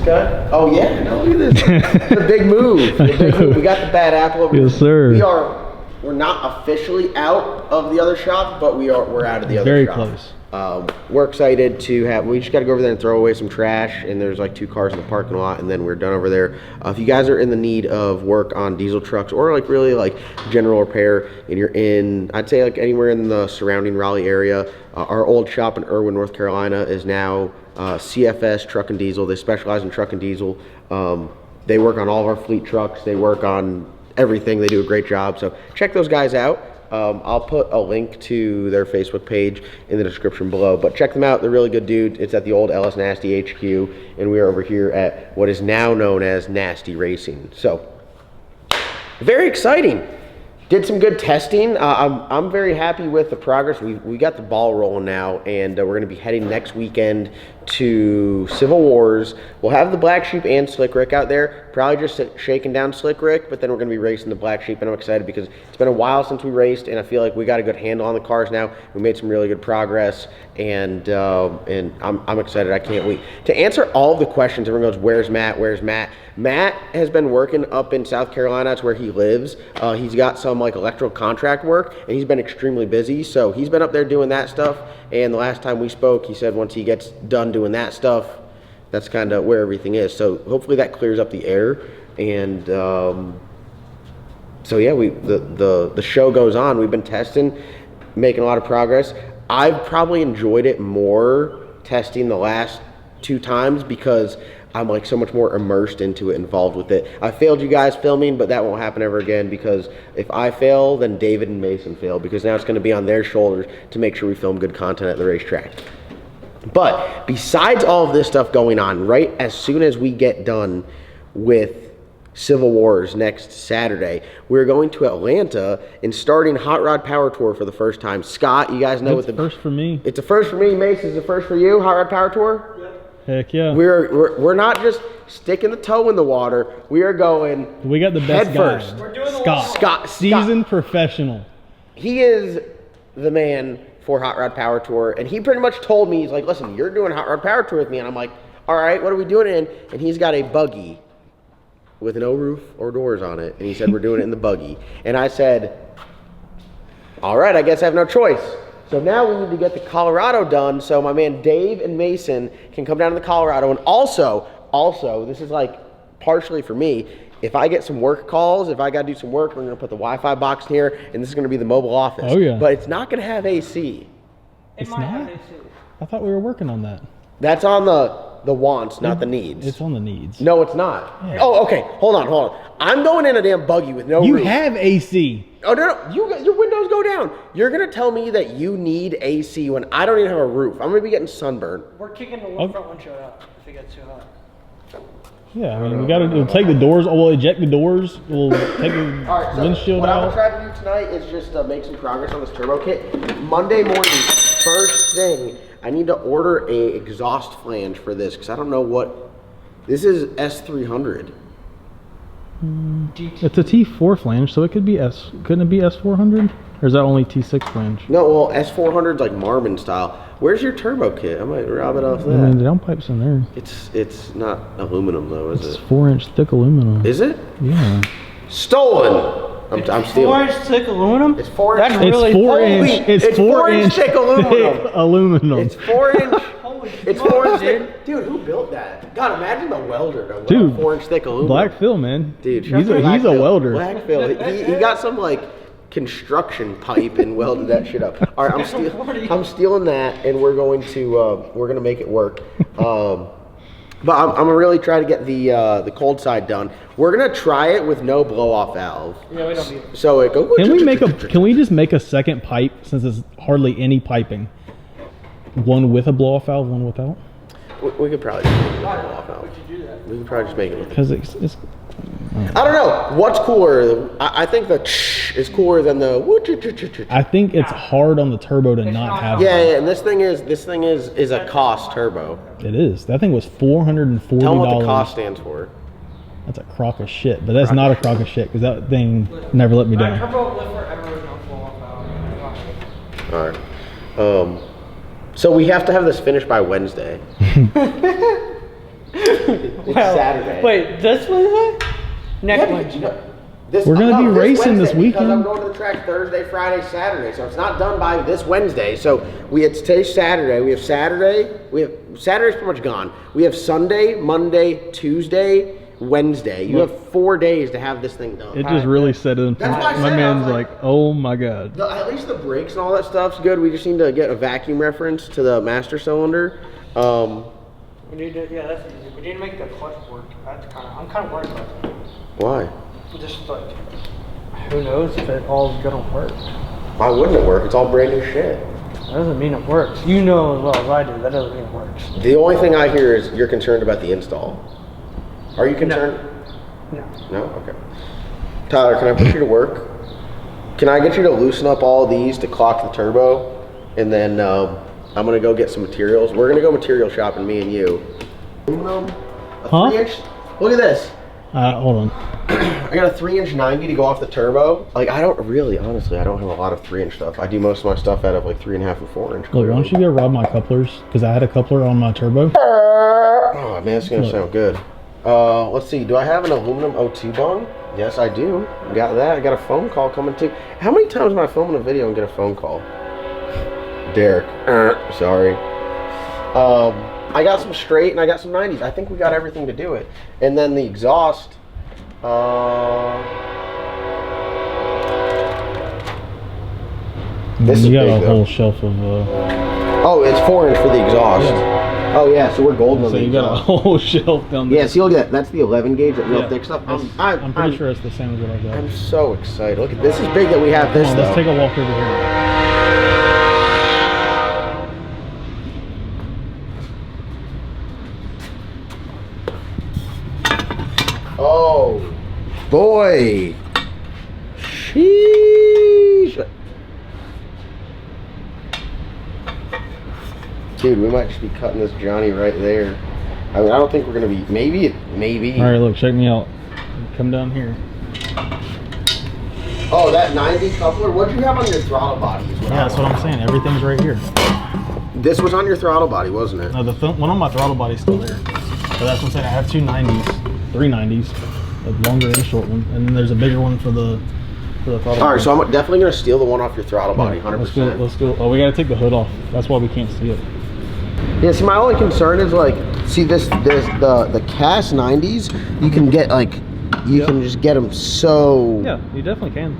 Okay. Oh yeah. No, look at this. The big move. The big move. We got the bad apple. Yes, sir. We're not officially out of the other shop, but we're out of the other shop. Very close. We're excited to have. We just got to go over there and throw away some trash, and there's like 2 cars in the parking lot, and then we're done over there. If you guys are in the need of work on diesel trucks or like really like general repair, and you're in, I'd say like anywhere in the surrounding Raleigh area, our old shop in Erwin, North Carolina is now CFS Truck and Diesel. They specialize in truck and diesel. They work on all of our fleet trucks. They work on everything. They do a great job. So check those guys out. I'll put a link to their Facebook page in the description below, but check them out. They're really good dudes. It's at the old LS Nasty HQ, and we are over here at what is now known as Nasty Racing. So very exciting. Did some good testing. I'm very happy with the progress. We got the ball rolling now, and we're going to be heading next weekend to Civil Wars. We'll have the Black Sheep and Slick Rick out there. Probably just shaking down Slick Rick, but then we're going to be racing the Black Sheep, and I'm excited because it's been a while since we raced, and I feel like we got a good handle on the cars now. We made some really good progress, and I'm excited. I can't wait to answer all of the questions. Everyone goes, "Where's Matt? Where's Matt?" Matt has been working up in South Carolina. That's where he lives. He's got some like electrical contract work, and he's been extremely busy. So he's been up there doing that stuff. And the last time we spoke, he said once he gets done doing that stuff, that's kind of where everything is. So hopefully that clears up the air. And so yeah, the show goes on. We've been testing, making a lot of progress. I've probably enjoyed it more testing the last 2 times because I'm like so much more immersed into it, involved with it. I failed you guys filming, but that won't happen ever again because if I fail, then David and Mason fail because now it's going to be on their shoulders to make sure we film good content at the racetrack. But besides all of this stuff going on, right as soon as we get done with Civil Wars next Saturday, we're going to Atlanta and starting Hot Rod Power Tour for the first time. Scott, you guys know what the first for me. It's a first for me. Mason, it's a first for you. Hot Rod Power Tour. Yep. Heck yeah. We're not just sticking the toe in the water. We are going. We got the best guy. First. We're doing the Scott, seasoned professional. He is the man for Hot Rod Power Tour, and he pretty much told me, he's like, listen, you're doing Hot Rod Power Tour with me, and I'm like, all right, what are we doing it in? And he's got a buggy with no roof or doors on it, and he said we're doing it in the buggy. And I said, all right, I guess I have no choice. So now we need to get the Colorado done so my man Dave and Mason can come down to the Colorado. And also, this is like partially for me, if I get some work calls, if I got to do some work, we're going to put the Wi-Fi box in here, and this is going to be the mobile office. Oh, yeah. But it's not going to have AC. It's not? I thought we were working on that. That's on the wants, not the needs. It's on the needs. No, it's not. Yeah. Oh, okay. Hold on. I'm going in a damn buggy with no You roof. have AC. Oh, no. Your windows go down. You're going to tell me that you need AC when I don't even have a roof. I'm going to be getting sunburned. We're kicking the front windshield out if it gets too hot. Yeah, I mean, we'll take the doors, we'll eject the doors, we'll take the windshield what out. I'm going to try to do tonight is just make some progress on this turbo kit. Monday morning, first thing, I need to order a exhaust flange for this because I don't know what, this is S300. It's a T4 flange, so it could be couldn't it be S400? Or is that only T6 flange? No, well, S400's like Marvin style. Where's your turbo kit? I might rob it off that. I mean, the downpipe's in there. It's not aluminum though, is it? It's 4-inch thick aluminum. Is it? Yeah. Stolen! I'm stealing. 4-inch thick aluminum? It's 4 inch. That's really It's 4 inch thick aluminum. thick aluminum. It's 4 inch. Holy It's 4 inch thick. Dude, who built that? God, imagine the welder to weld 4 inch thick aluminum. Black Phil, man. Dude, he's a welder. Black Phil. He got some like construction pipe and welded that shit up. All right, I'm stealing that, and we're gonna make it work. But I'm gonna really try to get the cold side done. We're gonna try it with no blow off valve. Yeah, we don't need it. So it goes. Can we just make a second pipe since there's hardly any piping? One with a blow off valve, one without. We could probably just make it with a blow off valve. Would you do that? We could probably just make it with. Because it's I don't know what's cooler. I think the is cooler than the. I think it's hard on the turbo to not have. Yeah, and this thing is a cost turbo. It is. That thing was $440. Tell them what the cost stands for. That's a crock of shit, but that's not a crock of shit because that thing never let me My down. turbo lift forever is not full off. All right. So we have to have this finished by Wednesday. It's Saturday. Wait, this Wednesday? Next Wednesday. We're gonna be racing this Wednesday, because I'm weekend. going to the track Thursday, Friday, Saturday, so it's not done by this Wednesday. So today's Saturday. We have Saturday. Saturday's pretty much gone. We have Sunday, Monday, Tuesday, Wednesday. You have 4 days to have this thing done. It just really set in. That's why I My said, man's I was like, oh my god. At least the brakes and all that stuff's good. We just need to get a vacuum reference to the master cylinder. We need to, yeah, that's easy. We need to make the clutch work. I'm kind of worried about that. Why? Just like, who knows if it all's gonna work? Why wouldn't it work? It's all brand new shit. That doesn't mean it works. You know as well as I do, that doesn't mean it works. The only thing I hear is you're concerned about the install. Are you concerned? No. No? Okay. Tyler, can I put you to work? Can I get you to loosen up all of these to clock the turbo? And then I'm going to go get some materials. We're going to go material shopping, me and you. Aluminum, a 3-inch. Look at this. Hold on. I got a 3-inch 90 to go off the turbo. Like, I don't really, honestly, I don't have a lot of 3-inch stuff. I do most of my stuff out of like 3.5 and 4-inch. Look, why don't you go rob my couplers? Because I had a coupler on my turbo. Oh man, it's gonna sound good. Let's see. Do I have an aluminum O2 bung? Yes, I do. Got that. I got a phone call coming too. How many times am I filming a video and get a phone call? Derek. Sorry. I got some straight and I got some 90s. I think we got everything to do it. And then the exhaust. This You is got big, a though. whole shelf of. Oh, it's 4-inch for the exhaust. Yeah. Oh yeah, so we're golden on So the you got a exhaust. whole shelf down there. Yeah, see, look at that. That's the 11 gauge, that real Yeah. thick stuff. I'm pretty sure it's the same as what I got. I'm so excited. Look at this. Is big that we have this Come on, though. let's take a walk over here. Oh boy. Sheesh. Dude, we might just be cutting this Johnny right there. I mean, I don't think we're gonna be. Maybe. All right, look, check me out. Come down here. Oh, that 90 coupler. What'd you have on your throttle body? Yeah, that's what I'm saying. Everything's right here. This was on your throttle body, wasn't it? No, one on my throttle body's still there. So that's what I'm saying. I have two 90s, 3 90s, a longer and a short one, and then there's a bigger one for the throttle. All right, body. so I'm definitely gonna steal the one off your throttle body, 100%. Let's go. Oh, we gotta take the hood off. That's why we can't see it. Yeah, see, my only concern is like, see the cast 90s, you can get like, you can just get them so. Yeah, you definitely can.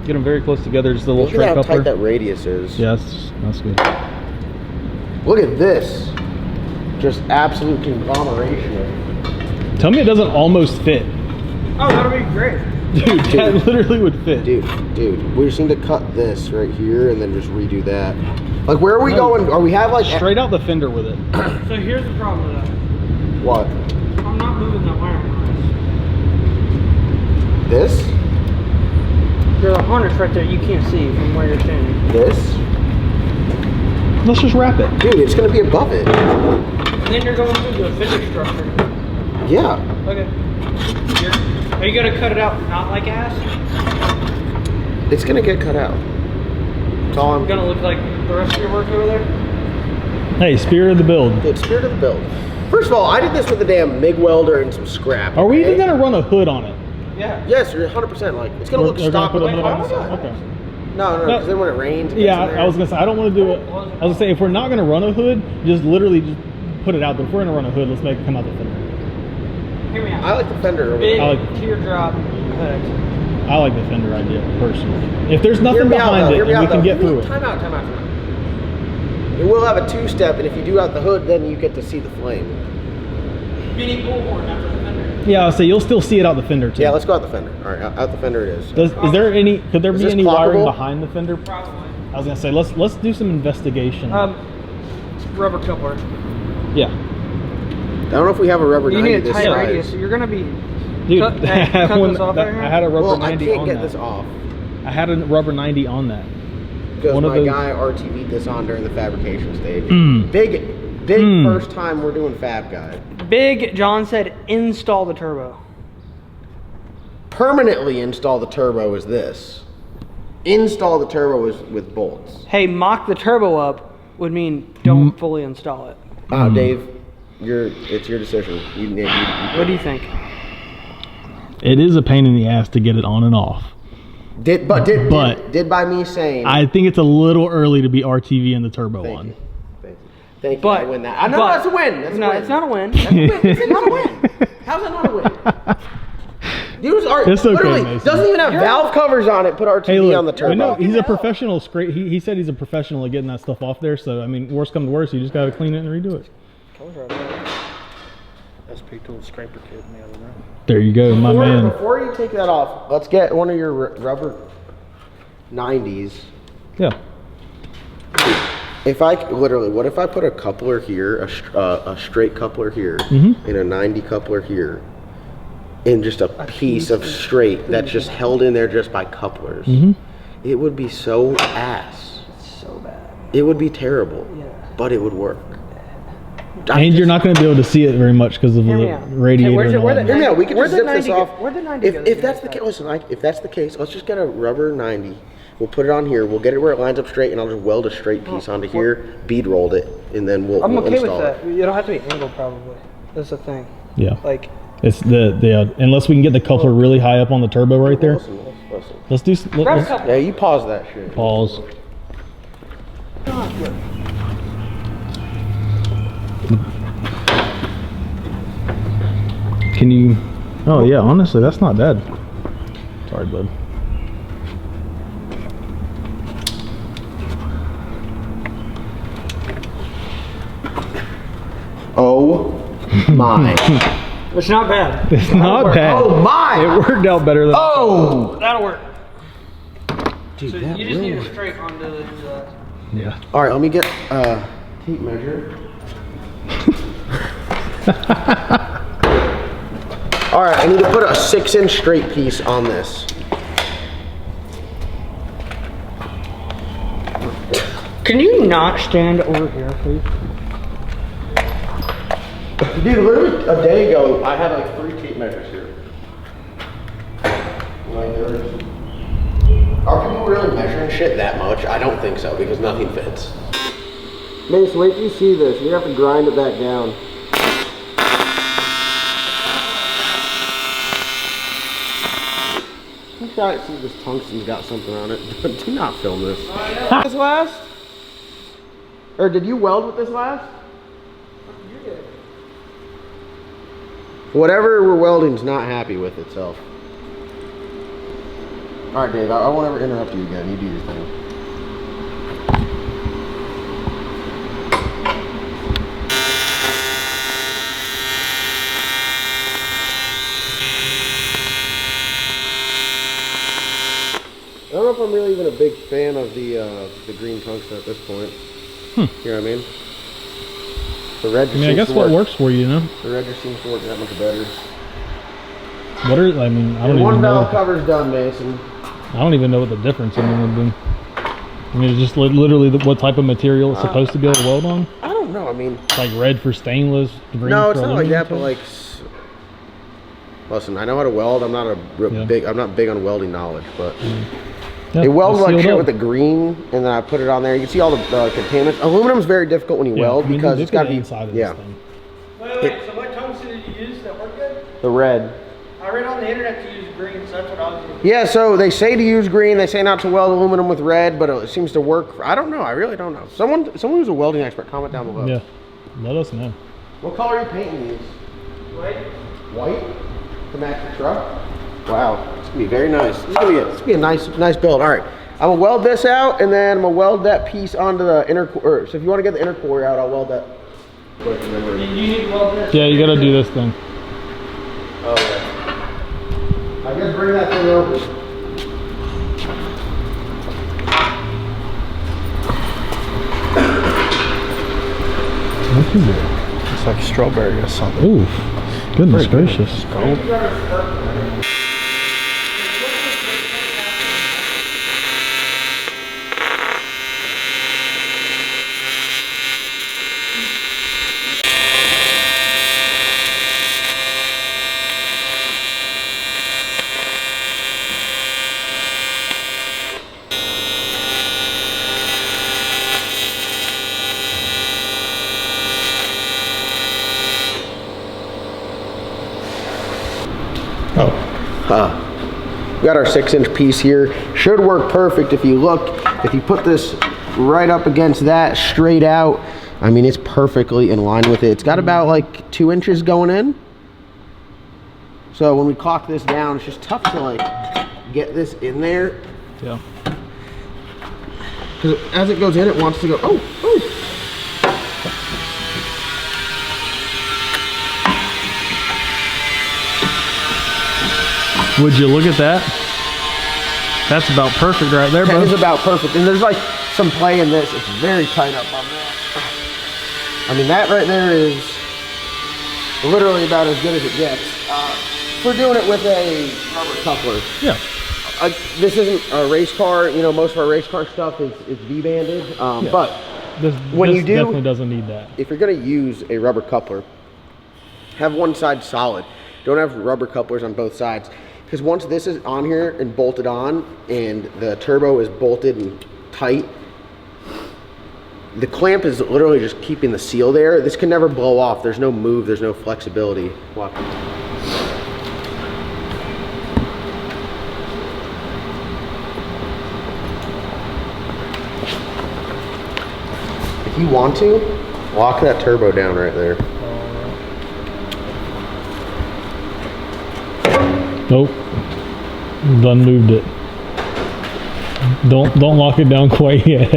Get them very close together, just a little Look straight at how coupler. tight that radius is. Yeah, that's good. Look at this. Just absolute conglomeration. Tell me it doesn't almost fit. Oh, that'll be great. Dude, that literally would fit. Dude, we just need to cut this right here and then just redo that. Like, where are we going? Are we have like Straight out the fender with it. So here's the problem with that. what? I'm not moving the iron harness. This? There's a harness right there you can't see from where you're standing. This? Let's just wrap it. Dude, it's gonna be above it. And then you're going through the fender structure. Yeah. Okay. Are you gonna cut it out not like ass? It's gonna get cut out. That's all I'm Gonna look like the rest of your work over there? Hey, spirit of the build. Dude, spirit of the build. First of all, I did this with a damn MIG welder and some scrap. Are we okay? even gonna run a hood on it? Yeah. Yes, you're 100%. Like, it's gonna look We're stock. gonna put a Like, hood on oh the my side? God. Okay. No, because then when it rains, it gets Yeah, in there. I was gonna say I don't want to do it. I was gonna say if we're not gonna run a hood, just literally just put it out. But if we're gonna run a hood, let's make it come out the fender. Hear me out. I like the fender over Big there. I like- teardrop hood. I like the fender idea personally. If there's Hear nothing me out, behind though. it, Hear me and we out, can though. get through it. Time out. It will have a 2-step, and if you do out the hood, then you get to see the flame. Mini bullhorn after the fender. Yeah, I'll say you'll still see it out the fender too. Yeah, let's go out the fender. All right, out the fender it is. Is there any? Could there Is be this any wiring clockable? behind the fender? Probably. I was gonna say let's do some investigation. Rubber coupler. Yeah, I don't know if we have a rubber You 90 need a this tight size. radius, so you're gonna be. dude, Cut- I had cut one this off that- right I had a rubber Well, I 90 can't on get that. this off I had a rubber 90 on that. because One of my those- guy RTV'd this on during the fabrication stage. Mm. Big Mm. first time we're doing fab guy. Big John said install the turbo. Permanently install the turbo is this. Install the turbo is with bolts. Hey, mock the turbo up would mean don't fully install it. Dave, It's your decision. What do you think? It is a pain in the ass to get it on and off. Did by me saying. I think it's a little early to be RTV in the turbo Thank one. you. Thank you. But I win that. I know that's a win. That's a win. It's not a win. That's a win. It's not a win. How's that not a win? Dude's It's okay, literally Mason. doesn't even have valve covers on it. Put RTV Hey, look, on the turbo. no, he's a professional. He said he's a professional at getting that stuff off there. So I mean, worst come to worst, you just gotta clean it and redo it. SP tool scraper kit in the other room. There you go, my man. Before you take that off, let's get one of your rubber 90s. Yeah. If I what if I put a coupler here, a straight coupler here, and a 90 coupler here, and just a piece of straight that's just held in there just by couplers? It would be so ass. It's so bad. It would be terrible. Yeah. But it would work. And you're not going to be able to see it very much because of the radiator. Where's it- and all where the- that. Yeah, we can Where'd just the zip this 90 off. go? Where'd the 90 go? If that's the case, listen, if that's the case, let's just get a rubber 90. We'll put it on here. We'll get it where it lines up straight, and I'll just weld a straight piece onto here, bead rolled it, and then we'll I'm okay with install that. it. You don't have to be angled, probably. That's the thing. Yeah. Like, It's unless we can get the coupler really high up on the turbo right there. Listen. Let's do. grab a Let's couple. Yeah, you pause that shit. pause. Can you? Oh yeah, honestly, that's not bad. Sorry, bud. Oh my. it's not bad. It's not bad. Oh my. It worked out better than. Oh. That'll work. Dude, So that you just will need work. a straight onto the. Yeah. All right, let me get tape measure. All right, I need to put a 6-inch straight piece on this. Can you not stand over here, please? Dude, literally a day ago, I had like 3 tape measures here. Like are people really measuring shit that much? I don't think so, because nothing fits. Mace, wait till you see this. You have to grind it back down. I'm trying to see if this tungsten's got something on it, but do not film this. This last? Or did you weld with this last? Whatever we're welding's not happy with itself. All right, Dave, I won't ever interrupt you again. You do your thing. I don't know if I'm really even a big fan of the green tungsten at this point. You know what I mean? The red just I mean, I seems guess to what work. works for you, you know. The red just seems to work that much better. What are? I mean, I don't And even one valve know. cover's done, Mason. I don't even know what the difference in them would be. I mean, it's just literally what type of material it's supposed to be able to weld on. I don't know. I mean, It's like red for stainless, green no, for it's not like aluminum that. But too. like, listen, I know how to weld. I'm not a Yeah. big. I'm not big on welding knowledge, but Yeah, it welds it's like sealed shit up. with the green, and then I put it on there. You can see all the contaminants. Aluminum's very difficult when you Yeah, weld I mean, because look it's at got the to be inside of yeah this thing. Wait, so what tungsten did you use that worked good? the red. I read on the internet to use green, so that's what I was using. Yeah, so they say to use green. They say not to weld aluminum with red, but it seems to work. I don't know. I really don't know. Someone who's a welding expert, comment down below. Yeah, let us know. What color are you painting these? Wait. White to match the truck. Wow, it's gonna be very nice. It's gonna be a nice build. All right, I'm gonna weld this out, and then I'm gonna weld that piece onto the inner core. So if you want to get the inner core out, I'll weld that. Quick, remember. You need to weld this. Yeah, you gotta do this thing. Oh yeah. I guess bring that thing over. What is it? It's like strawberry or something. Ooh, goodness gracious. We got our 6-inch piece here. Should work perfect if you look. If you put this right up against that straight out, I mean, it's perfectly in line with it. It's got about like 2 inches going in. So when we caulk this down, it's just tough to like get this in there. Yeah. Because as it goes in, it wants to go, oh. Would you look at that? That's about perfect right there, bro. That is about perfect. And there's like some play in this. It's very tight up on that. I mean, that right there is literally about as good as it gets. We're doing it with a rubber coupler. Yeah. This isn't a race car. You know, most of our race car stuff is V-banded. Yeah. But this definitely doesn't need that. If you're going to use a rubber coupler, have one side solid. Don't have rubber couplers on both sides. Because once this is on here and bolted on and the turbo is bolted and tight, the clamp is literally just keeping the seal there. This can never blow off. There's no move, there's no flexibility. Watch. If you want to, lock that turbo down right there. Nope. Done moved it. Don't lock it down quite yet.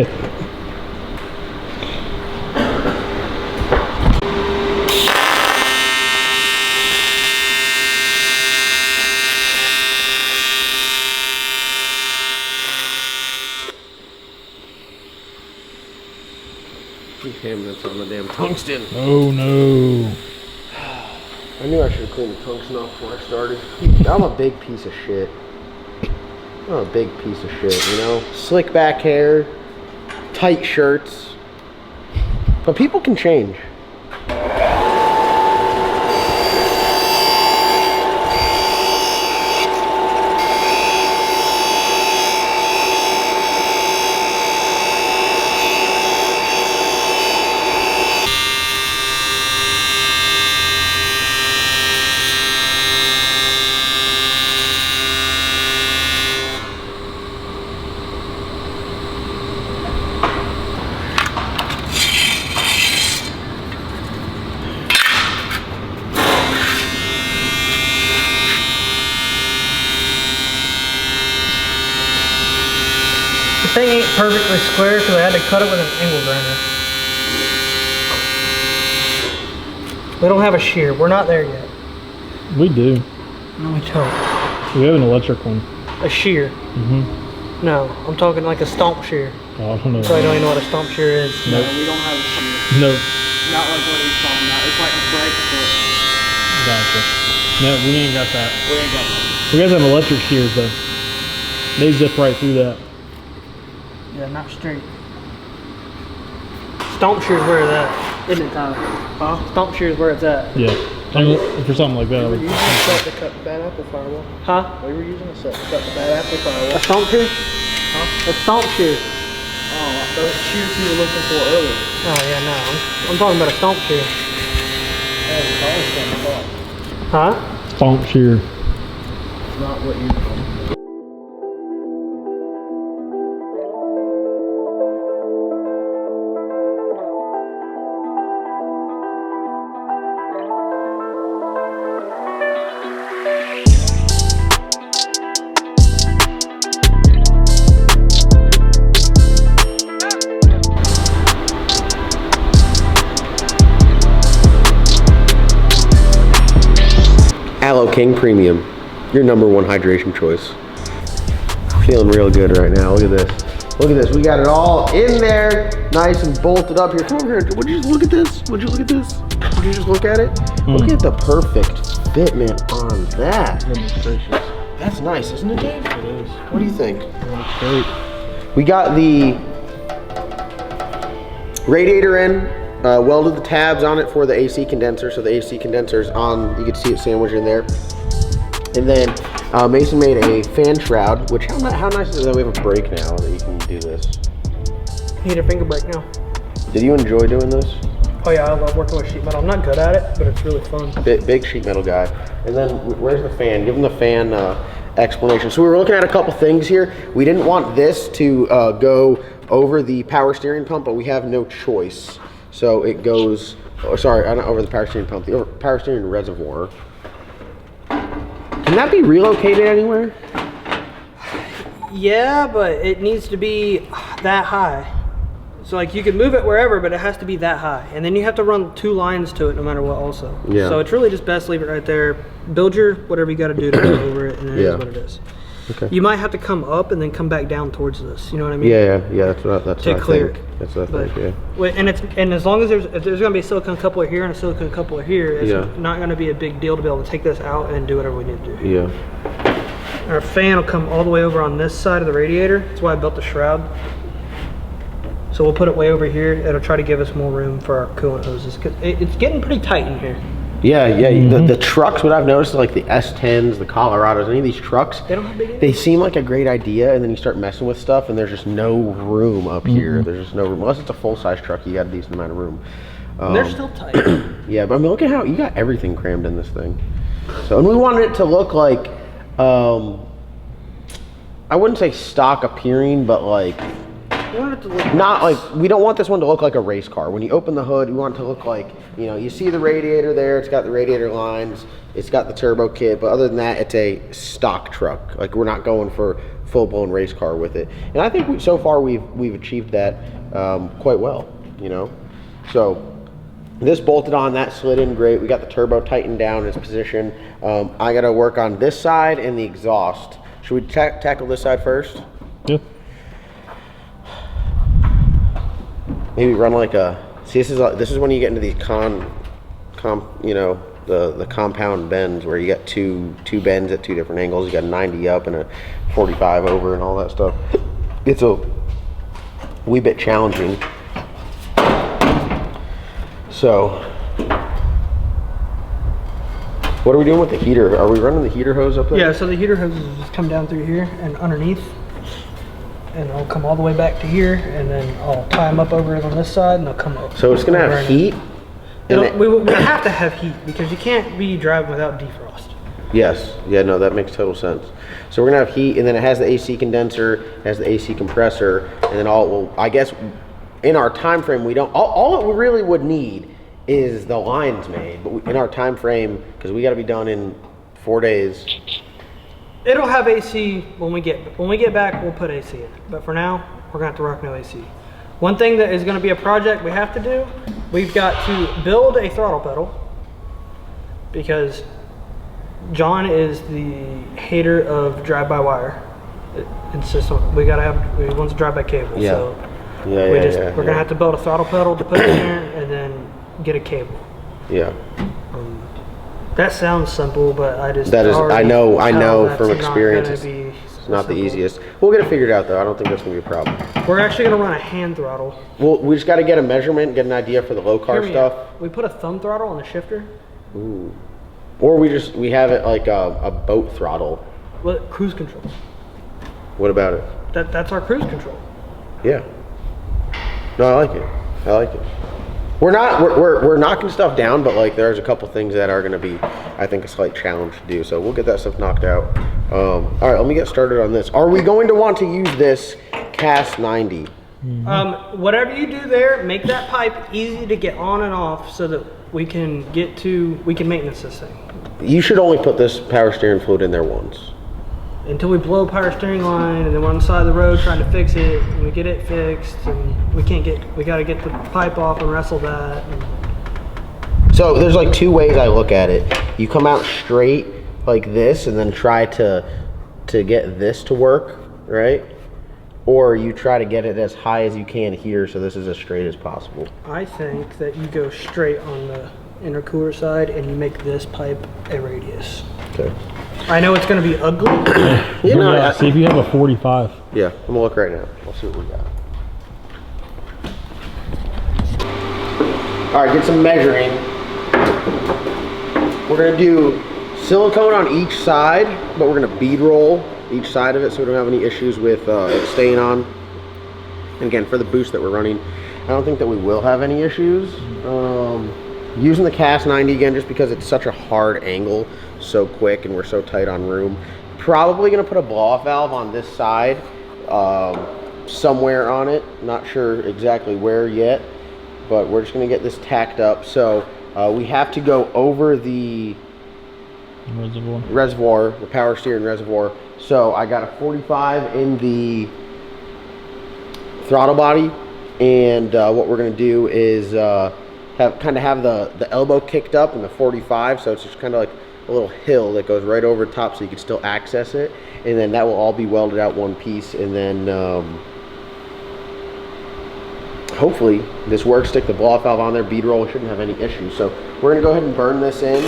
Contaminants on the damn tungsten. Oh no. I knew I should have cleaned the tungsten off before I started. I'm a big piece of shit. I'm a big piece of shit, you know? Slick back hair, tight shirts. But people can change. The thing ain't perfectly square because I had to cut it with an angle grinder. We don't have a shear. We're not there yet. We do. No, we don't. We have an electric one. A shear. Mm-hmm. No, I'm talking like a stomp shear. Oh, I don't know. So I don't even know what a stomp shear is. Nope. We don't have a shear. Nope. Not like what he's talking about. It's like a brake foot. Gotcha. No, we ain't got that. We ain't got one. We guys have electric shears though. They zip right through that. Yeah, not straight. Stomp shear's where it's at, isn't it, Tyler? Huh? Stomp shear's where it's at. Yeah. I mean, for something like that. I We would- were using a set to cut the bad apple firewall. Huh? We were using a set to cut the bad apple A firewall. stomp shear? Huh? A stomp shear. Oh, those shears you were looking for earlier. Oh yeah, no. I'm talking about a stomp shear. That was always something thought. Huh? Stomp shear. It's not what you call it. Aloe King Premium, your #1 hydration choice. Feeling real good right now. Look at this. Look at this. We got it all in there, nice and bolted up here. Come over here. Would you just look at this? Would you look at this? Would you just look at it? Look at the perfect fitment on that. Goodness gracious. That's nice, isn't it, Dave? It is. What do you think? It looks great. We got the radiator in, welded the tabs on it for the AC condenser. So the AC condenser's on, you can see it sandwiched in there. And then Mason made a fan shroud, which how nice is it that we have a brake now that you can do this? Need a finger brake now. Did you enjoy doing this? Oh yeah, I love working with sheet metal. I'm not good at it, but it's really fun. Big sheet metal guy. And then where's the fan? Give him the fan explanation. So we were looking at a couple things here. We didn't want this to go over the power steering pump, but we have no choice. So it goes, oh, sorry, not over the power steering pump, the power steering reservoir. Can that be relocated anywhere? Yeah, but it needs to be that high. So like you can move it wherever, but it has to be that high. And then you have to run 2 lines to it no matter what also. Yeah. So it's really just best leave it right there. Build your whatever you got to do to go over it, and it is what it is. Okay. You might have to come up and then come back down towards this. You know what I mean? Yeah. That's what I clear think. That's what I think, yeah. Wait, and as long as if there's going to be a silicone coupler here and a silicone coupler here, it's not going to be a big deal to be able to take this out and do whatever we need to do. Yeah. Our fan will come all the way over on this side of the radiator. That's why I built the shroud. So we'll put it way over here. It'll try to give us more room for our coolant hoses. Cause it's getting pretty tight in here. Yeah. The trucks, what I've noticed is like the S10s, the Colorados, any of these trucks, They don't have big they seem like a great idea, and then you start messing with stuff, and there's just no room up here. There's just no room. Unless it's a full-size truck, you got a decent amount of room. They're still tight. Yeah, but I mean, look at how you got everything crammed in this thing. So, and we wanted it to look like, I wouldn't say stock appearing, but like, not like, we don't want this one to look like a race car. When you open the hood, we want it to look like, you know, you see the radiator there, it's got the radiator lines, it's got the turbo kit, but other than that, it's a stock truck. Like, we're not going for full-blown race car with it. And I think so far we've achieved that quite well, you know. So this bolted on, that slid in great. We got the turbo tightened down in its position. I got to work on this side and the exhaust. Should we tackle this side first? Yeah. Maybe run like a, see, this is when you get into these you know, the compound bends where you got two bends at 2 different angles. You got a 90 up and a 45 over and all that stuff. It's a wee bit challenging. So, what are we doing with the heater? Are we running the heater hose up there? Yeah, so the heater hoses just come down through here and underneath, and they'll come all the way back to here, and then I'll tie them up over on this side, and they'll come up. So it's gonna have heat? We have to have heat because you can't be driving without defrost. Yes, yeah, no, that makes total sense. So we're gonna have heat, and then it has the AC condenser, it has the AC compressor, and then I guess in our time frame, we don't, all it really would need is the lines made, but in our time frame, because we got to be done in 4 days. It'll have AC when we get back. We'll put AC in it, but for now we're gonna have to rock no AC. One thing that is going to be a project we have to do, we've got to build a throttle pedal because John is the hater of drive-by-wire. He wants to drive by cable. Yeah. So we're gonna have to build a throttle pedal to put in there and then get a cable. Yeah. That sounds simple, but I know from experience it's not the easiest. We'll get it figured out though. I don't think that's gonna be a problem. We're actually gonna run a hand throttle. Well, we just got to get a measurement, get an idea for the low car stuff. We put a thumb throttle on the shifter. Ooh. Or we have it like a boat throttle. Well, cruise control. What about it? That's our cruise control. Yeah. No, I like it. I like it. We're knocking stuff down, but like there's a couple things that are going to be, I think, a slight challenge to do. So we'll get that stuff knocked out. All right, let me get started on this. Are we going to want to use this cast 90? Whatever you do there, make that pipe easy to get on and off so that we can maintenance this thing. You should only put this power steering fluid in there once. Until we blow power steering line and then we're on the side of the road trying to fix it and we get it fixed and we got to get the pipe off and wrestle that. So there's like 2 ways I look at it. You come out straight like this and then try to get this to work, right? Or you try to get it as high as you can here so this is as straight as possible. I think that you go straight on the intercooler side and you make this pipe a radius. Okay. I know it's going to be ugly. See if you have a 45. Yeah, I'm gonna look right now. We'll see what we got. All right, get some measuring. We're gonna do silicone on each side, but we're gonna bead roll each side of it so we don't have any issues with it staying on. And again, for the boost that we're running, I don't think that we will have any issues. Using the cast 90 again, just because it's such a hard angle, so quick, and we're so tight on room. Probably gonna put a blow-off valve on this side, somewhere on it. Not sure exactly where yet, but we're just gonna get this tacked up. So we have to go over the reservoir, the power steering reservoir. So I got a 45 in the throttle body, and what we're gonna do is have the elbow kicked up in the 45, so it's just kind of like a little hill that goes right over top, so you can still access it, and then that will all be welded out one piece, and then hopefully this works. Stick the blow-off valve on there, bead roll, shouldn't have any issues. So we're gonna go ahead and burn this in,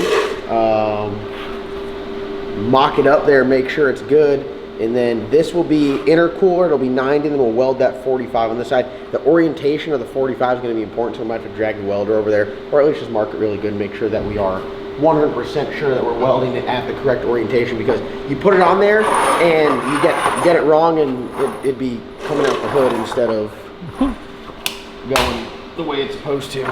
mock it up there, make sure it's good, and then this will be intercooler. It'll be 90, and then we'll weld that 45 on the side. The orientation of the 45 is going to be important, so we might have to drag the welder over there, or at least just mark it really good and make sure that we are 100% sure that we're welding it at the correct orientation, because you put it on there and you get it wrong, and it'd be coming out the hood instead of going the way it's supposed to.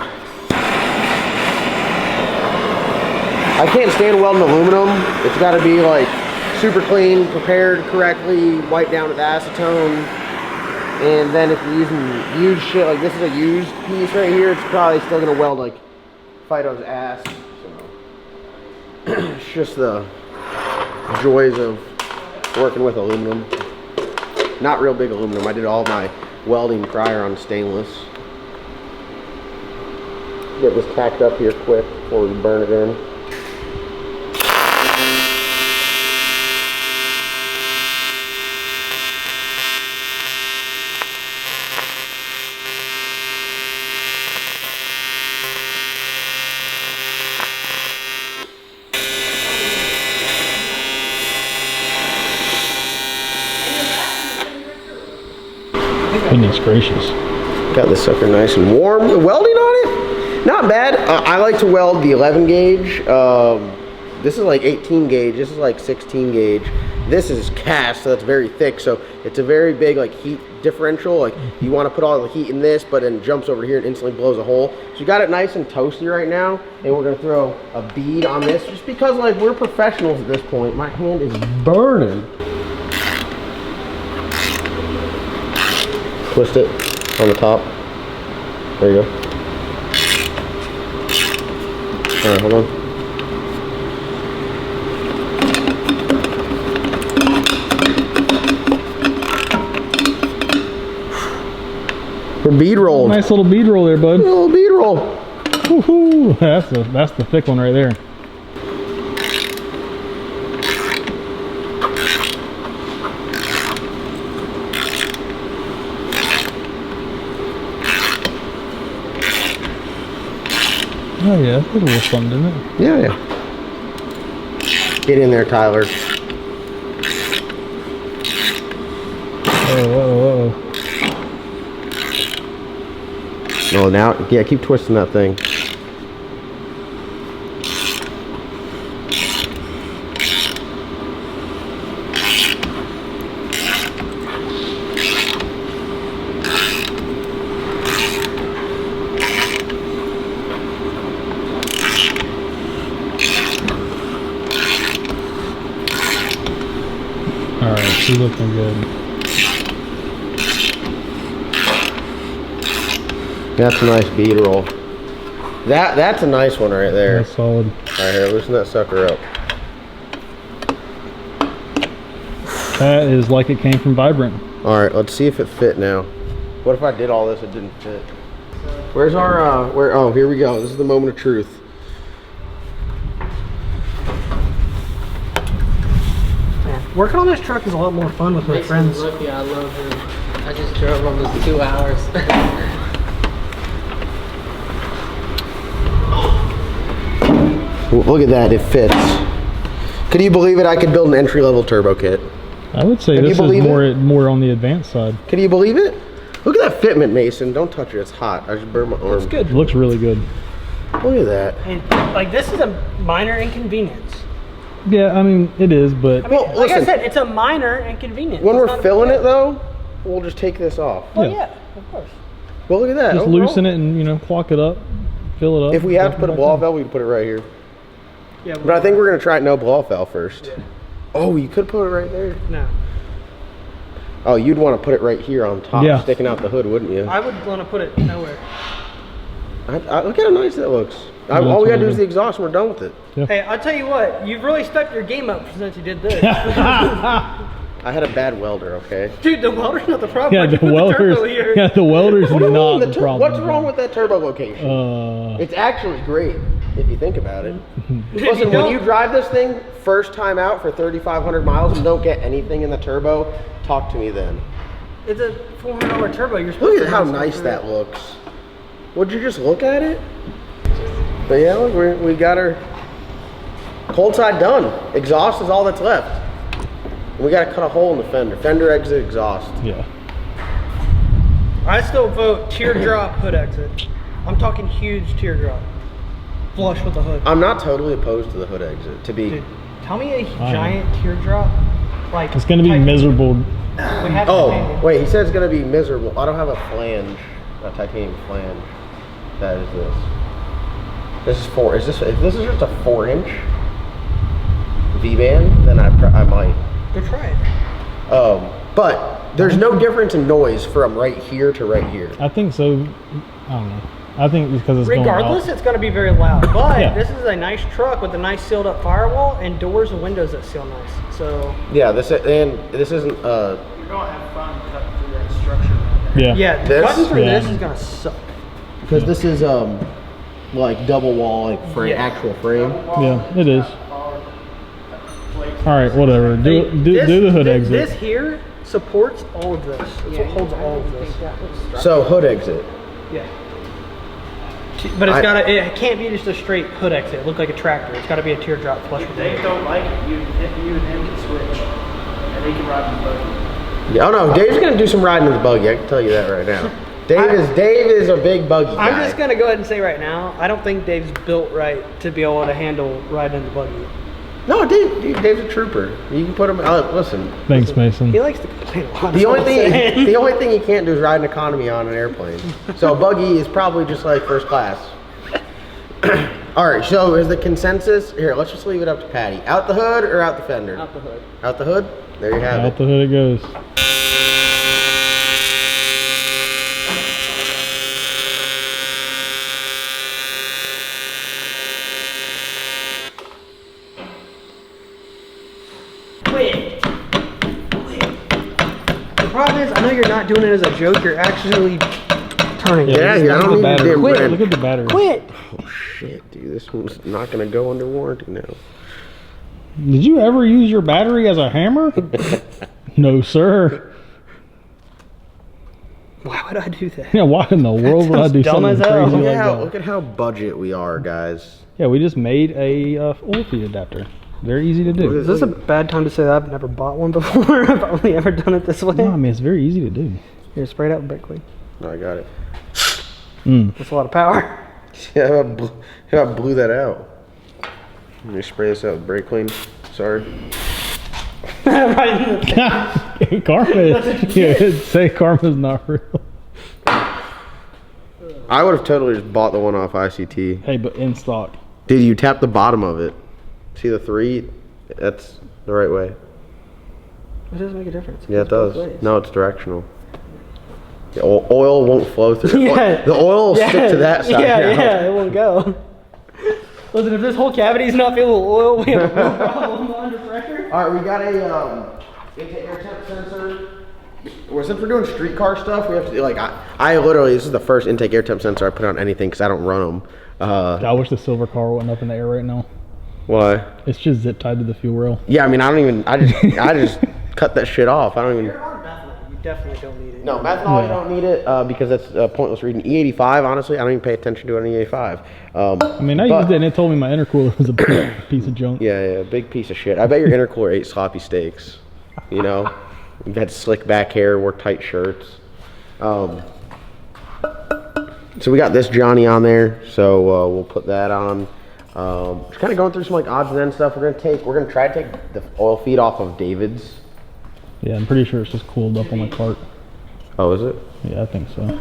I can't stand welding aluminum. It's got to be like super clean, prepared correctly, wiped down with acetone. And then if you're using used shit, like this is a used piece right here, it's probably still gonna weld like Fido's ass. So it's just the joys of working with aluminum. Not real big aluminum. I did all my welding prior on stainless. Get this tacked up here quick before we burn it in. Goodness gracious. Got this sucker nice and warm. The welding on it, not bad. I like to weld the 11 gauge. This is like 18 gauge. This is like 16 gauge. This is cast, so that's very thick. So it's a very big like heat differential. Like you want to put all the heat in this, but then jumps over here and instantly blows a hole. So you got it nice and toasty right now. And we're gonna throw a bead on this, just because like we're professionals at this point. My hand is burning. Twist it on the top. There you go. All right, hold on. We're bead rolled. Nice little bead roll there, bud. Little bead roll. Woohoo! That's the thick one right there. Oh yeah, that did a little fun, didn't it? Yeah. Get in there, Tyler. Oh. Oh, now, yeah, keep twisting that thing. Alright, she's looking good. That's a nice bead roll. That's a nice one right there. That's solid. Alright, here, loosen that sucker up. That is like it came from Vibrant. Alright, let's see if it fit now. What if I did all this, it didn't fit? Where's our, oh, here we go. This is the moment of truth. Man, working on this truck is a lot more fun with my friends. Lucky, I love him. I just drove almost 2 hours. Look at that, it fits. Could you believe it? I could build an entry-level turbo kit. I would say Can this you is believe more on the advanced side. Can you believe it? Look at that fitment, Mason. Don't touch it, it's hot. I just burned my arm. It's good. It looks really good. Look at that. And, like, this is a minor inconvenience. Yeah, I mean, it is, but... I mean, Well, like I listen. said, it's a minor inconvenience. When It's we're not a filling big it though, we'll just take this off. deal. Well, Yeah. yeah, of course. Well, look at that. Just overall. loosen it and, you know, clock it up, fill it up. If we have to drop put a it blow-off back valve, we can put it right here. Yeah. But I think we're gonna try no blow-off valve first. Oh, you could put it right there. No. Oh, you'd want to put it right here on top, Yeah. sticking out the hood, wouldn't you? I would want to put it nowhere. Look at how nice that looks. Yeah, all that's we gotta do really is the exhaust and we're done with it. Hey, I'll tell you what. You've really stepped your game up since you did this. in. I had a bad welder, okay? Dude, the welder's not the problem. Yeah, I just the put welders. turbo here. Yeah, the welders What do you not mean the problem. What's wrong with that turbo location? It's actually great if you think about it. Listen, when you drive this thing first time out for 3,500 miles and don't get anything in the turbo, talk to me then. It's a $400 turbo. You're supposed Look at to how have nice something. that looks. Would you just look at it? But yeah, look, we got our cold side done. Exhaust is all that's left. We got to cut a hole in the fender. Fender exit exhaust. Yeah. I still vote teardrop hood exit. I'm talking huge teardrop. Flush with the hood. I'm not totally opposed to the hood exit. To be, Dude, tell me a giant teardrop. Like It's going to be titanium. miserable. We have oh titanium. wait, he said it's gonna be miserable. I don't have a flange, a titanium flange. That is this. This is four. Is this? If this is just a 4-inch V-band, then I might. Go try it. But there's no difference in noise from right here to right here. I think so. I don't know. I think because it's Regardless, going it's going to be very loud. But Yeah. this is a nice truck with a nice sealed up firewall and doors and windows that seal nice. So Yeah, this isn't. You're gonna have fun cutting through that structure right there. Yeah. yeah, This- cutting through yeah. this is going to suck. Because this is like double wall, like frame, Yeah. actual frame. Yeah, it is. All right, whatever. Do the hood exit. This here supports all of this. That's what holds all of this. So hood exit. Yeah. But it can't be just a straight hood exit. It look like a tractor. It's got to be a teardrop flush with Dave it. don't like it. You and him can switch, and he can ride the buggy. Yeah, oh no, Dave's gonna do some riding in the buggy. I can tell you that right now. Dave is a big buggy guy. I'm just going to go ahead and say right now, I don't think Dave's built right to be able to handle riding in the buggy. No, Dave's a trooper. You can put him. Listen. Thanks, Mason. He likes to complain a lot. The only thing he can't do is ride an economy on an airplane. So a buggy is probably just like first class. All right. So is the consensus here? Let's just leave it up to Patty. Out the hood or out the fender? Out the hood. Out the hood. There you have Out it. the hood it goes. The problem is, I know you're not doing it as a joke. You're actually turning it. Yeah, I don't need to damn Look brand. at the battery. Quit. Oh shit, dude, this one's not gonna go under warranty now. Did you ever use your battery as a hammer? No, sir. Why would I do that? Yeah, why in the world would I sounds do dumb something as hell. crazy like Look that? at how budget we are, guys. Yeah, we just made a oil feed adapter. Very easy to do. Is this a bad time to say that I've never bought one before? I've only ever done it this way. No, I mean, it's very easy to do. Here, spray it out and brake clean. I got it. That's a lot of power. Yeah, I blew that out. Let me spray this out with brake clean. Sorry. Right in the face. Karma. Yeah, say karma's not real. I would have totally just bought the one off ICT. Hey, but in stock. Dude, you tap the bottom of it. See the 3? That's the right way. It doesn't make a difference. Yeah, it goes both does. ways. No, it's directional. The oil won't flow through. Yeah. The oil will stick to that side. Yeah, now. yeah, it won't go. Listen, if this whole cavity is not filled with oil, we have a real problem under pressure. All right, we got a intake air temp sensor. Well, since we're doing streetcar stuff, we have to do like I literally, this is the first intake air temp sensor I put on anything because I don't run them. I wish the silver car went up in the air right now. Why? It's just zip tied to the fuel rail. Yeah, I mean, I just cut that shit off. I don't even. You're on methanol. You definitely don't need it. No, methanol, you don't need it because that's pointless reading. E85, honestly, I don't even pay attention to it on E85. I mean, I used it and it told me my intercooler was a piece of junk. Yeah, big piece of shit. I bet your intercooler ate sloppy steaks. You know, you had slick back hair, wore tight shirts. So we got this Johnny on there, so we'll put that on. Just kind of going through some like odds and ends stuff. We're gonna try to take the oil feed off of David's. Yeah, I'm pretty sure it's just cooled up on the cart. Oh, is it? Yeah, I think so.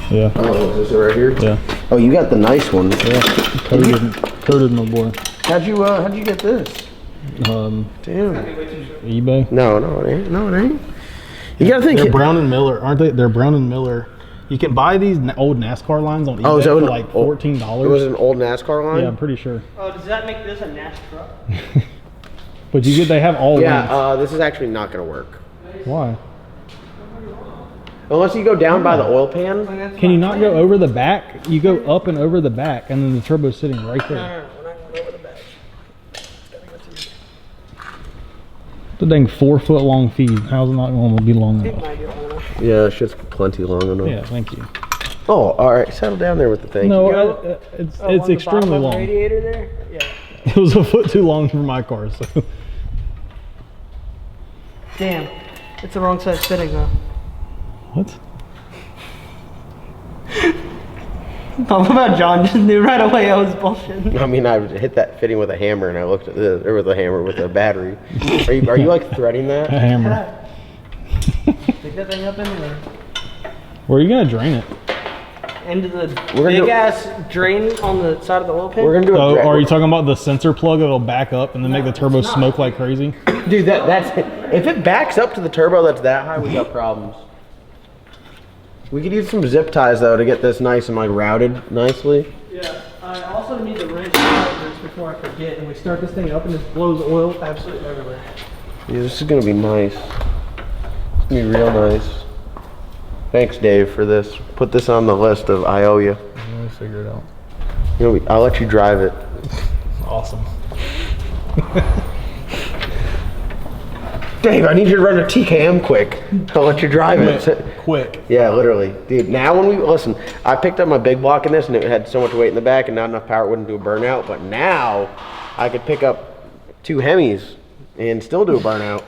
Yeah. Oh, is this it right here? Yeah. Oh, you got the nice one. Yeah. Coated my boy. How'd you get this? Damn. eBay. No, it ain't. No, it ain't. You gotta think. They're Brown and Miller, aren't they? They're Brown and Miller. You can buy these old NASCAR lines on eBay for like $14. It was an old NASCAR line? Yeah, I'm pretty sure. Oh, does that make this a NASCAR truck? But they have all Yeah, this is actually not gonna work. Why? Unless you go down by the oil pan. Can you not go over the back? You go up and over the back, and then the turbo's sitting right there. No, we're not going over the back. The dang 4 foot long feed. How's it not going to be long It enough? might be long enough. Yeah, it's just plenty long enough. Yeah, thank you. Oh, all right. Settle down there with the thing. No, on it's the extremely bottom of the long. Radiator there? Yeah. It was a foot too long for my car, so. Damn. It's the wrong size fitting though. What? What about John just knew right away I was bullshitting. I mean, I hit that fitting with a hammer, and I looked at this. There was a hammer with a battery. Are you like threading that? A hammer. Pick that thing up in there. Where are you going to drain it? Into the We're gonna big ass drain on the side of the oil pan? We're gonna do Oh, a. are you talking about the sensor plug that'll back up and then make the turbo smoke like crazy? Dude, that's if it backs up to the turbo that's that high, we got problems. We could use some zip ties though to get this nice and like routed nicely. Yeah. I also need to wrench this before I forget, and we start this thing up and it blows oil absolutely everywhere. Yeah, this is gonna be nice. It's gonna be real nice. Thanks, Dave, for this. Put this on the list of I owe you. Let me figure it out. I'll let you drive it. Awesome. Dave, I need you to run a TKM quick. I'll let you drive it. Quick. Yeah. Yeah, literally. Dude, now when we, listen, I picked up my big block in this and it had so much weight in the back and not enough power, it wouldn't do a burnout. But now I could pick up 2 Hemis and still do a burnout.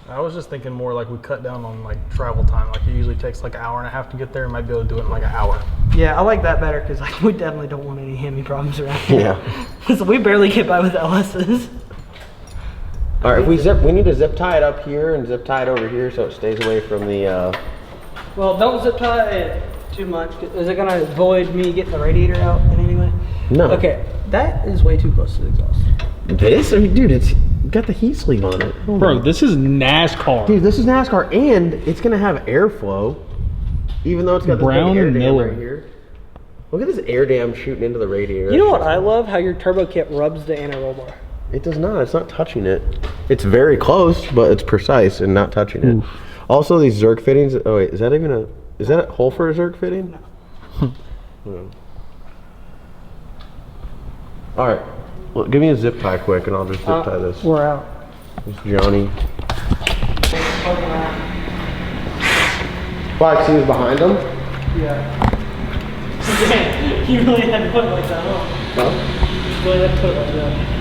I was just thinking more like we cut down on like travel time. Like it usually takes like an hour and a half to get there. Might be able to do it in like an hour. Yeah, I like that better because like, we definitely don't want any Hemi problems around here. Yeah. So we barely get by with LSs. All right, we need to zip tie it up here and zip tie it over here so it stays away from the, Well, don't zip tie it too much. Is it gonna avoid me getting the radiator out in any way? No. Okay, that is way too close to the exhaust. This? I mean, dude, it's got the heat sleeve on it. Oh Bro, my- this is NASCAR. Dude, this is NASCAR and it's gonna have airflow, even though it's got this Brown big air and dam Miller. right here. Look at this air dam shooting into the radiator. You know what I love? How your turbo kit rubs the anti-roll bar. It does not. It's not touching it. It's very close, but it's precise and not touching it. Also, these Zerk fittings. Oh wait, is that even a? Is that a hole for a Zerk fitting? No. All right. Well, give me a zip tie quick, and I'll just zip tie this. We're out. This is Johnny. Well, see who's behind him? Yeah. You really had to put it like that, huh? Huh? You really had to put it like that.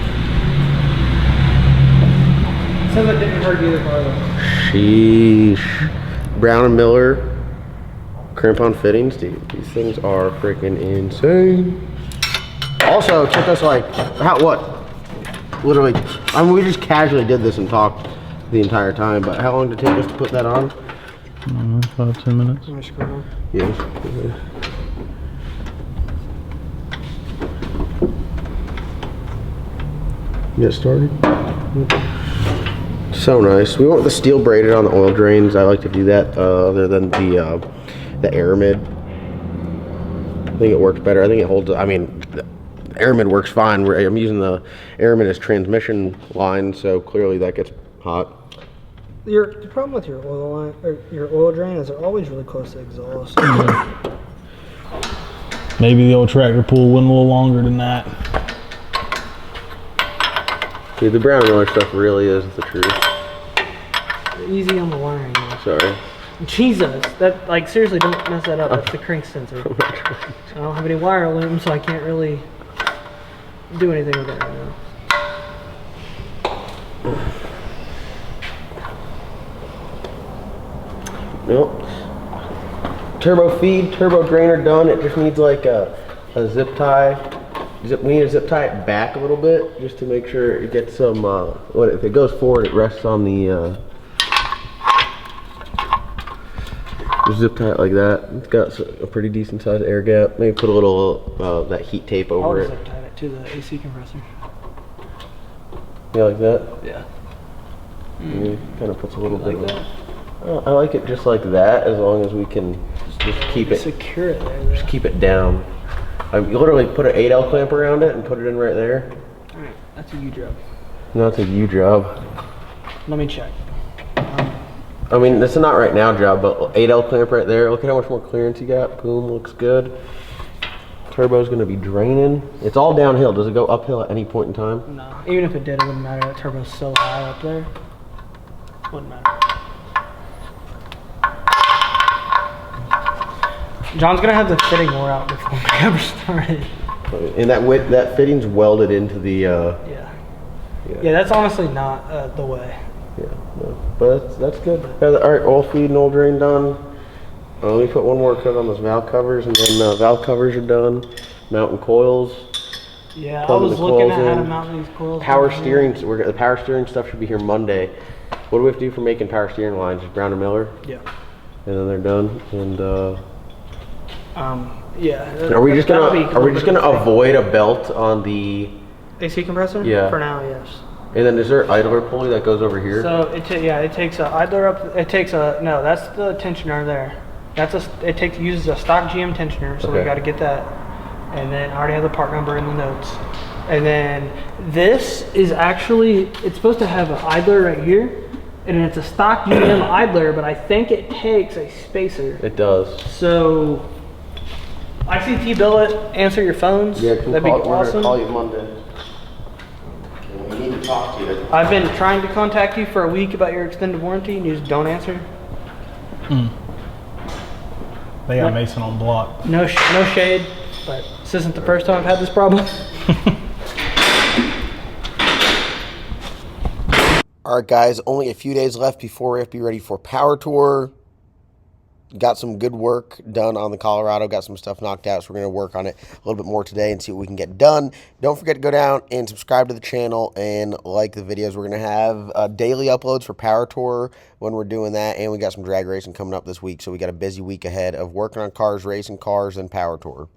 Says it didn't hurt either car though. Sheesh. Brown and Miller crimp-on fittings, dude. These things are freaking insane. Also, it took us like, what? Literally, I mean, we just casually did this and talked the entire time, but how long did it take us to put that on? 5-10 minutes. Let me scroll down. Yes. Get started. So nice. We want the steel braided on the oil drains. I like to do that other than the aramid. I think it works better. I think it holds. I mean, the aramid works fine. I'm using the aramid as transmission line, so clearly that gets hot. The problem with your oil line or your oil drain is they're always really close to exhaust. Maybe the old tractor pull went a little longer than that. Dude, the Brown Miller stuff really is the truth. Easy on the wiring. Though. Sorry. Jesus, that like seriously, don't mess that up. That's the crank sensor. I don't have any wire looms, so I can't really do anything with it right now. Nope. Turbo feed, turbo drainer done. It just needs like a zip tie. We need to zip tie it back a little bit just to make sure it gets some. If it goes forward, it rests on the Just zip tie it like that. It's got a pretty decent sized air gap. Maybe put a little that heat tape I'll over just it. zip tie it to the AC compressor. Yeah, like that. Yeah. Kind of puts a little Like bit. that? I like it just like that, as long as we can just keep it. Secure it there. Just keep it down. I literally put an 8L clamp around it and put it in right there. All right, that's a U job. No, it's a U job. Let me check. I mean, this is not right now job, but 8L clamp right there. Look at how much more clearance you got. Boom, looks good. Turbo's gonna be draining. It's all downhill. Does it go uphill at any point in time? No, even if it did, it wouldn't matter. That turbo's so high up there. Wouldn't matter. John's gonna have the fitting wore out before we ever started. And that fitting's welded into the. Yeah, that's honestly not the way. Yeah, no, but that's good. All right, oil feed and oil drain done. Let me put one more coat on those valve covers, and then valve covers are done. Mounting coils. Yeah, I Plugging was the looking coils at how to in. mount these coils. Power steering. The power steering stuff should be here Monday. What do we have to do for making power steering lines? Just Brown and Miller, Yeah. and then they're done. And yeah. are we just that'll be gonna avoid a belt on the? AC compressor? Yeah. For now, yes. And then is there an idler pulley that goes over here? So it takes a idler up. It takes a no. That's the tensioner there. Uses a stock GM tensioner. So we Okay. got to get that. And then I already have the part number in the notes. And then this is actually, it's supposed to have an idler right here, and it's a stock GM idler, but I think it takes a spacer. It does. So ICT billet, answer your phones. Yeah, That'd be we're gonna awesome. call you Monday. We need to talk to you. I've been trying to contact you for a week about your extended warranty, and you just don't answer. They got Mason on block. No shade, but this isn't the first time I've had this problem. All right, guys, only a few days left before we have to be ready for Power Tour. Got some good work done on the Colorado, got some stuff knocked out, so we're going to work on it a little bit more today and see what we can get done. Don't forget to go down and subscribe to the channel and like the videos. We're going to have daily uploads for Power Tour when we're doing that, and we got some drag racing coming up this week, so we got a busy week ahead of working on cars, racing cars, and Power Tour.